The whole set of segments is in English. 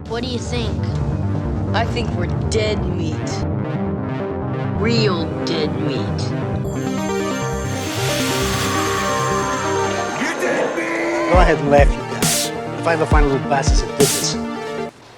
What do you think? I think we're dead meat. Real dead meat. Go ahead and laugh, you guys. If I ever find a little bastards that did this,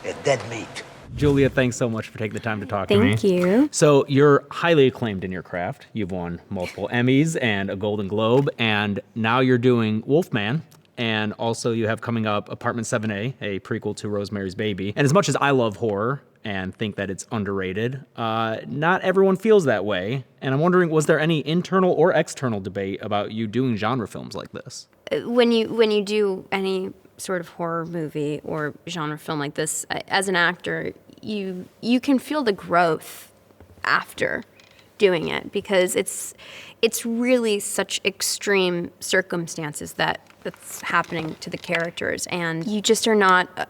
they're dead meat. Julia, thanks so much for taking the time to talk to me. Thank you. So you're highly acclaimed in your craft. You've won multiple Emmys and a Golden Globe, and now you're doing Wolfman. And also you have coming up Apartment 7A, a prequel to Rosemary's Baby. And as much as I love horror and think that it's underrated, not everyone feels that way. And I'm wondering, was there any internal or external debate about you doing genre films like this? When you do any sort of horror movie or genre film like this, as an actor, you can feel the growth after doing it, because it's really such extreme circumstances that's happening to the characters, and you just are not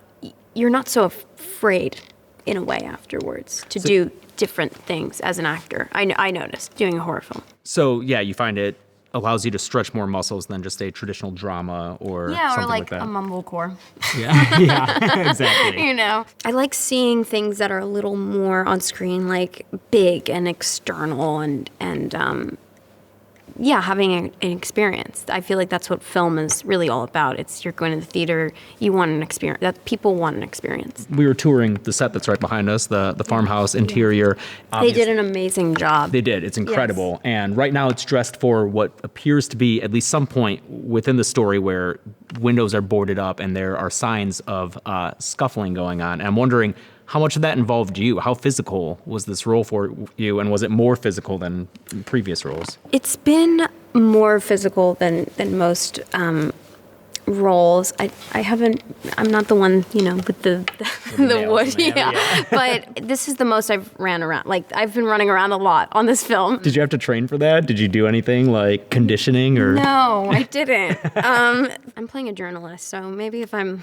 you're not so afraid in a way afterwards to do different things as an actor. I noticed doing a horror film. So yeah, you find it allows you to stretch more muscles than just a traditional drama or something like that. a mumblecore. Yeah, exactly. You know, I like seeing things that are a little more on screen, like big and external, and having an experience. I feel like that's what film is really all about. It's you're going to the theater, you want an experience. That people want an experience. We were touring the set that's right behind us, the farmhouse interior. They did an amazing job. They did. It's incredible. Yes. And right now it's dressed for what appears to be at least some point within the story where windows are boarded up and there are signs of scuffling going on. And I'm wondering, how much of that involved you? How physical was this role for you, and was it more physical than previous roles? It's been more physical than most roles. I'm not the one, with the wood. Yeah. But this is the most I've ran around. Like, I've been running around a lot on this film. Did you have to train for that? Did you do anything like conditioning or? No, I didn't. I'm playing a journalist, so maybe if I'm,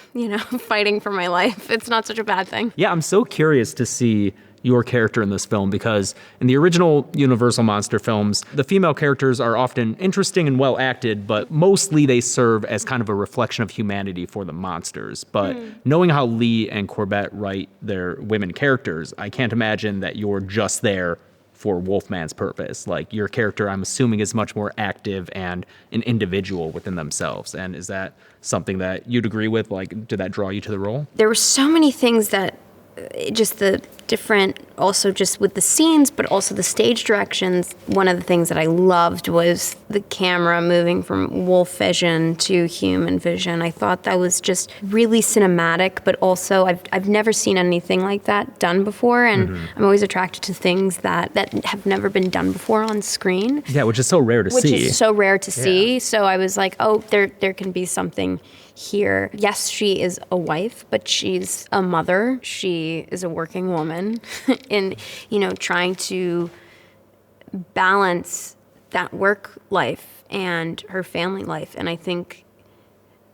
fighting for my life, it's not such a bad thing. Yeah, I'm so curious to see your character in this film, because in the original Universal monster films, the female characters are often interesting and well acted, but mostly they serve as kind of a reflection of humanity for the monsters. But knowing how Leigh and Corbett write their women characters, I can't imagine that you're just there for Wolfman's purpose. Like, your character, I'm assuming, is much more active and an individual within themselves. And is that something that you'd agree with? Like, did that draw you to the role? There were so many things that just the different, also just with the scenes, but also the stage directions. One of the things that I loved was the camera moving from wolf vision to human vision. I thought that was just really cinematic, but also I've never seen anything like that done before, and I'm always attracted to things that have never been done before on screen. Yeah, which is so rare to see. Which is so rare to see. So I was like, oh, there can be something here. Yes, she is a wife, but she's a mother. She is a working woman in, trying to balance that work life and her family life. And I think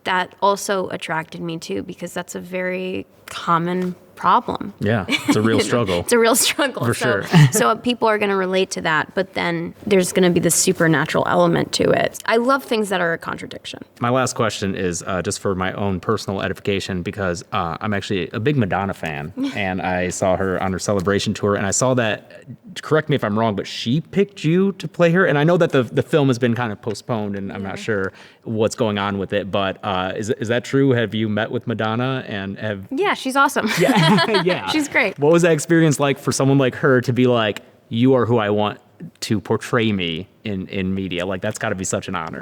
that also attracted me too, because that's a very common problem. Yeah, it's a real struggle. It's a real struggle. For sure. So people are going to relate to that, but then there's going to be this supernatural element to it. I love things that are a contradiction. My last question is just for my own personal edification, because I'm actually a big Madonna fan, and I saw her on her Celebration tour, and I saw that, correct me if I'm wrong, but she picked you to play her, and I know that the film has been kind of postponed, and I'm not sure what's going on with it, but is that true? Have you met with Madonna and have... Yeah, she's awesome. Yeah. She's great. What was that experience like for someone like her to be like, you are who I want to portray me in media? Like, that's got to be such an honor.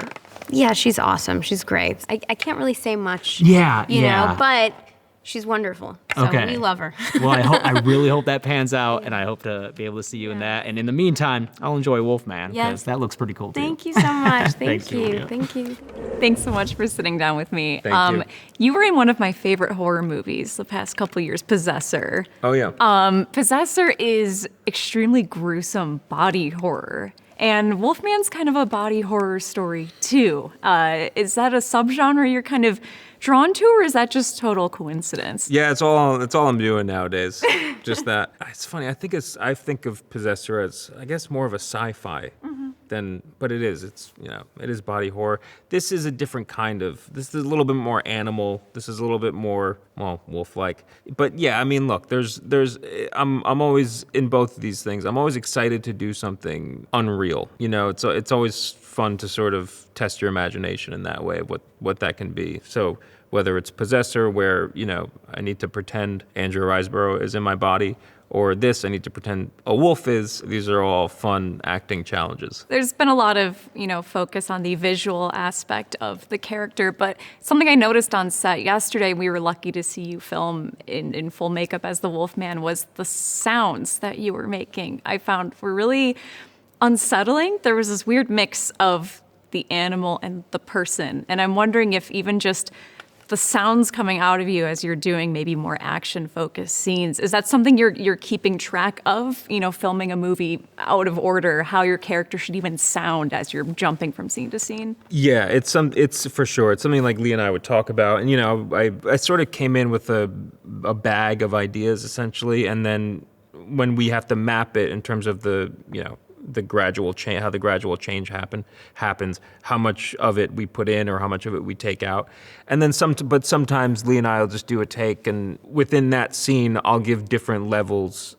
Yeah, she's awesome. She's great. I can't really say much. Yeah, you know, but she's wonderful. So we love her. Well, I really hope that pans out, and I hope to be able to see you in that. And in the meantime, I'll enjoy Wolfman, because that looks pretty cool too. Thank you so much. Thank you. Thank you. Thank you. Thanks so much for sitting down with me. Thank you. You were in one of my favorite horror movies the past couple of years, Possessor. Oh, yeah. Possessor is extremely gruesome body horror. And Wolfman's kind of a body horror story, too. Is that a subgenre you're kind of drawn to, or is that just total coincidence? Yeah, it's all I'm doing nowadays. Just that. It's funny. I think of Possessor as, I guess, more of a sci-fi but it is. It is body horror. This is a different this is a little bit more animal. This is a little bit more, well, wolf-like. But yeah, I mean, look, I'm always in both of these things. I'm always excited to do something unreal. It's always fun to sort of test your imagination in that way, what that can be. So whether it's Possessor, where, I need to pretend Andrew Riseborough is in my body, or this, I need to pretend a wolf is. These are all fun acting challenges. There's been a lot of, focus on the visual aspect of the character, but something I noticed on set yesterday, we were lucky to see you film in full makeup as the Wolfman, was the sounds that you were making. I found were really unsettling. There was this weird mix of the animal and the person, and I'm wondering if even just the sounds coming out of you as you're doing maybe more action-focused scenes, is that something you're keeping track of? Filming a movie out of order, how your character should even sound as you're jumping from scene to scene? Yeah, it's for sure. It's something like Leigh and I would talk about, and I sort of came in with a bag of ideas essentially, and then when we have to map it in terms of the gradual change, how the gradual change happens, how much of it we put in or how much of it we take out. And then but sometimes Leigh and I will just do a take, and within that scene, I'll give different levels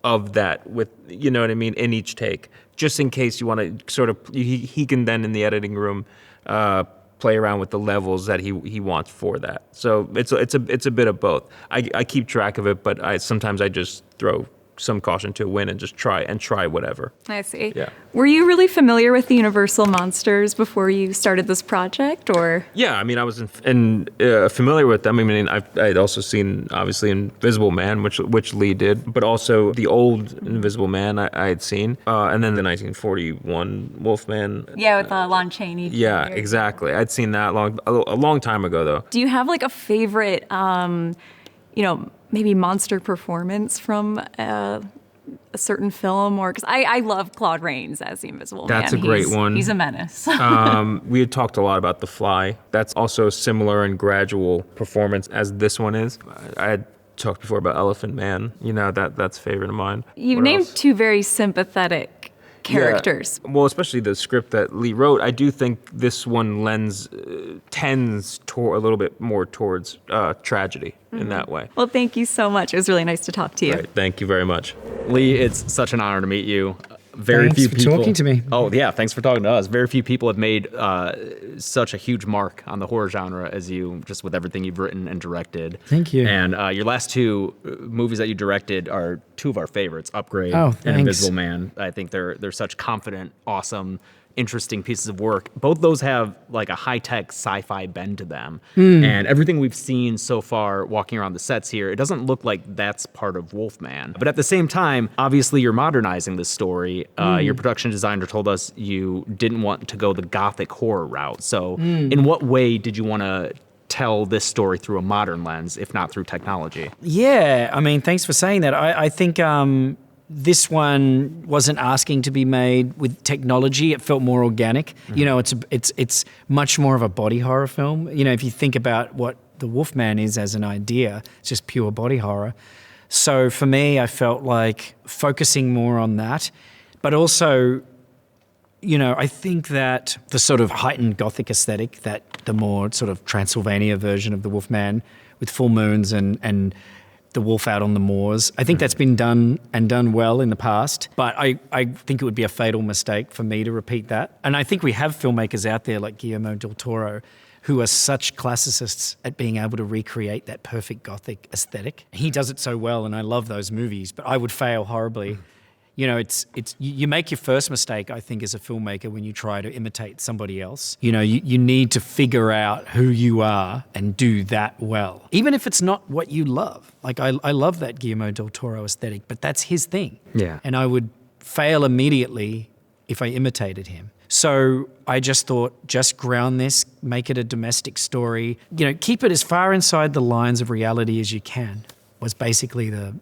of that in each take, just in case you want to sort of, he can then in the editing room, play around with the levels that he wants for that. So it's a bit of both. I keep track of it, but sometimes I just throw some caution to a wind and just try whatever. I see. Yeah. Were you really familiar with the Universal monsters before you started this project, or? Yeah, I mean, I was familiar with them. I mean, I'd also seen, obviously, Invisible Man, which Leigh did, but also the old Invisible Man I had seen, and then the 1941 Wolfman. Yeah, with Lon Chaney. Yeah, exactly. I'd seen that a long time ago, though. Do you have like a favorite, maybe monster performance from a certain film? Or because I love Claude Rains as the Invisible Man. That's a great one. He's a menace. We had talked a lot about The Fly. That's also a similar and gradual performance as this one is. I had talked before about Elephant Man. That's a favorite of mine. You've named two very sympathetic characters. Yeah. Well, especially the script that Leigh wrote, I do think this one tends a little bit more towards tragedy in that way. Well, thank you so much. It was really nice to talk to you. Right. Thank you very much. Leigh, it's such an honor to meet you. Thanks for talking to me. Oh, yeah, thanks for talking to us. Very few people have made such a huge mark on the horror genre as you, just with everything you've written and directed. Thank you. And your last two movies that you directed are two of our favorites, Upgrade and Invisible Man. I think they're such confident, awesome, interesting pieces of work. Both those have like a high-tech sci-fi bend to them. And everything we've seen so far walking around the sets here, it doesn't look like that's part of Wolfman. But at the same time, obviously you're modernizing this story. Your production designer told us you didn't want to go the gothic horror route. So in what way did you want to tell this story through a modern lens, if not through technology? Yeah, I mean, thanks for saying that. I think this one wasn't asking to be made with technology. It felt more organic. It's much more of a body horror film. If you think about what the Wolfman is as an idea, it's just pure body horror. So for me, I felt like focusing more on that, but also, I think that the sort of heightened Gothic aesthetic, that the more sort of Transylvania version of the Wolfman with full moons and the wolf out on the moors. I think that's been done well in the past, but I think it would be a fatal mistake for me to repeat that. And I think we have filmmakers out there like Guillermo del Toro who are such classicists at being able to recreate that perfect Gothic aesthetic. He does it so well, and I love those movies, but I would fail horribly. You make your first mistake, I think, as a filmmaker when you try to imitate somebody else. You need to figure out who you are and do that well. Even if it's not what you love. Like, I love that Guillermo del Toro aesthetic, but that's his thing. Yeah. And I would fail immediately if I imitated him. So I just thought, just ground this, make it a domestic story. Keep it as far inside the lines of reality as you can, was basically the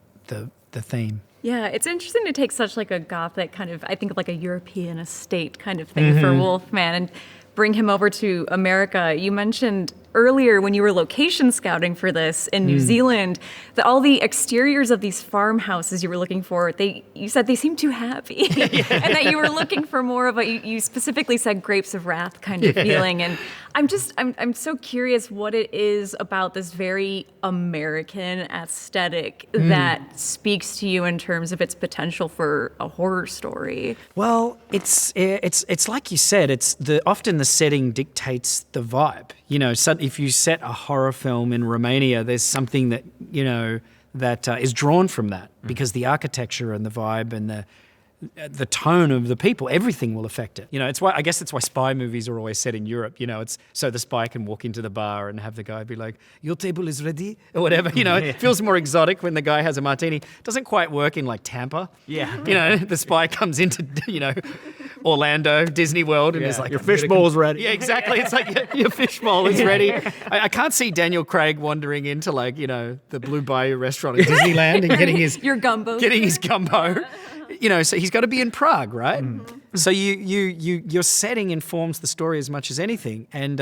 theme. Yeah, it's interesting to take such like a Gothic kind of, I think of like a European estate kind of thing for Wolfman and bring him over to America. You mentioned earlier when you were location scouting for this in New Zealand, that all the exteriors of these farmhouses you were looking for, you said they seemed too happy, and that you were looking for more of a, you specifically said grapes of wrath kind of feeling. And I'm so curious what it is about this very American aesthetic that speaks to you in terms of its potential for a horror story. Well, it's like you said. Often the setting dictates the vibe. You know, so if you set a horror film in Romania, there's something that that is drawn from that because the architecture and the vibe and the tone of the people, everything will affect it. You know, I guess it's why spy movies are always set in Europe. You know, it's so the spy can walk into the bar and have the guy be like, "Your table is ready," or whatever. You know, it feels more exotic when the guy has a martini. Doesn't quite work in like Tampa. Yeah. You know, the spy comes into Orlando, Disney World, and is like, your fishbowl's ready. Yeah, exactly. It's like your fishbowl is ready. I can't see Daniel Craig wandering into the Blue Bayou restaurant at Disneyland and getting his gumbo. You know, so he's got to be in Prague, right? So your setting informs the story as much as anything. And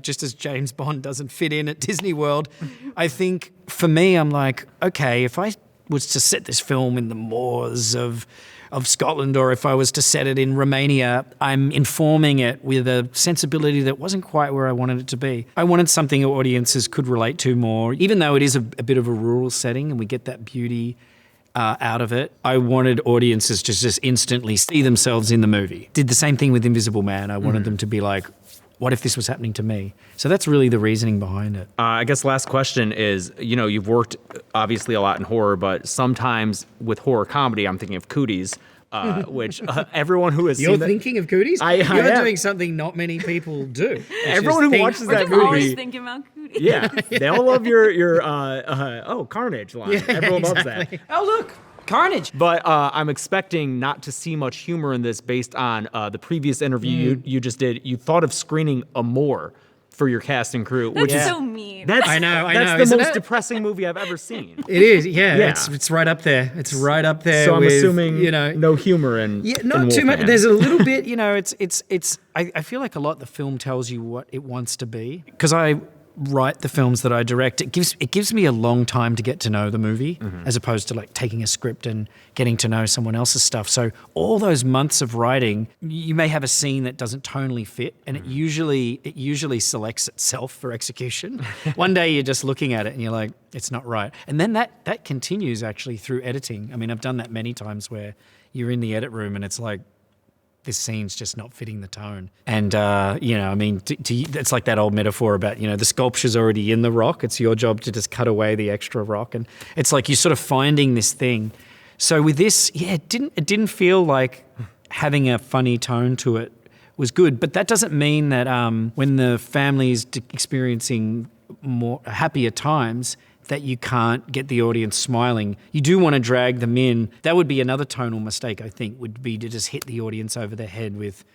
just as James Bond doesn't fit in at Disney World, I think for me, I'm like, okay, if I was to set this film in the moors of Scotland, or if I was to set it in Romania, I'm informing it with a sensibility that wasn't quite where I wanted it to be. I wanted something audiences could relate to more, even though it is a bit of a rural setting and we get that beauty out of it. I wanted audiences to just instantly see themselves in the movie. Did the same thing with Invisible Man. I wanted them to be like, what if this was happening to me? So that's really the reasoning behind it. I guess last question is, you've worked obviously a lot in horror, but sometimes with horror comedy, I'm thinking of Cooties, which everyone who has You're seen that... thinking of Cooties? You're doing something not many people do. Everyone who watches that movie... always thinking about Cooties. Yeah, they all love your Carnage line. Yeah, Everyone loves exactly. that. Oh, look, Carnage. But I'm expecting not to see much humor in this based on the previous interview you just did. You thought of screening Amore for your cast and crew, which is so mean. I know, That's the isn't most it? depressing movie I've ever seen. It is, yeah. Yeah. It's right up there. It's right up there. So I'm with, assuming no humor in not in too much. Wolfman. There's a little bit. I feel like a lot the film tells you what it wants to be because I write the films that I direct. It gives me a long time to get to know the movie as opposed to like taking a script and getting to know someone else's stuff. So all those months of writing, you may have a scene that doesn't tonally fit, and it usually selects itself for execution. One day you're just looking at it and you're like, it's not right, and then that continues actually through editing. I mean, I've done that many times where you're in the edit room and it's like, this scene's just not fitting the tone. And, it's like that old metaphor about, the sculpture's already in the rock. It's your job to just cut away the extra rock. And it's like you're sort of finding this thing. So with this, it didn't feel like having a funny tone to it was good. But that doesn't mean that when the family's experiencing more happier times, that you can't get the audience smiling. You do want to drag them in. That would be another tonal mistake, I think, would be to just hit the audience over the head with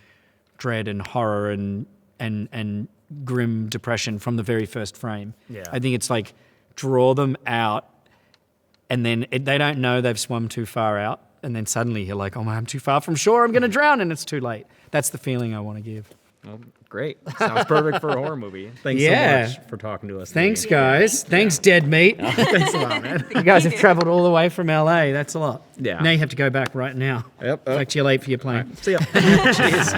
dread and horror and grim depression from the very first frame. Yeah. I think it's like draw them out and then they don't know they've swum too far out, and then suddenly you're like, oh, I'm too far from shore, I'm going to drown, and it's too late. That's the feeling I want to give. Well, great. Sounds perfect for a horror movie. Thanks so much for talking to us. Thanks, guys. Thanks, Dead Meat. Thanks a lot, man. You guys have traveled all the way from LA. That's a lot. Yeah. Now you have to go back right now. Yep. Like you're late for your plane. Right. See ya. Cheers.